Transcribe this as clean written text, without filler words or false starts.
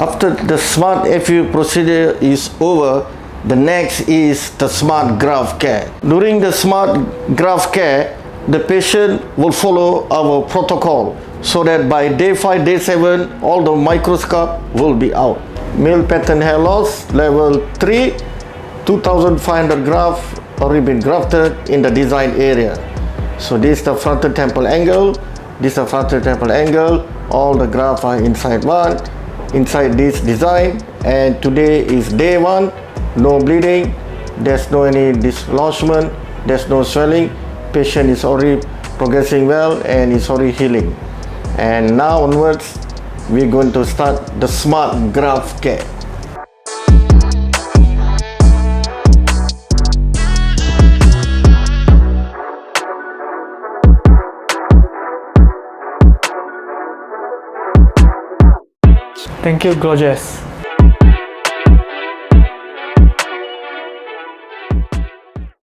After the smart FU procedure is over, the next is the smart graft care. During the smart graft care, the patient will follow our protocol so that by day 5, day 7, all the microscope will be out. Male pattern hair loss, level 3, 2,500 graft already been grafted in the design area. So this is the frontal temple angle, this is the frontal temple angle, all the grafts are inside this design, and today is day 1, no bleeding, there's no any dislodgement, there's no swelling, patient is already progressing well and is already healing. And now onwards, we're going to start the smart graft care. Thank you, Gorgeous.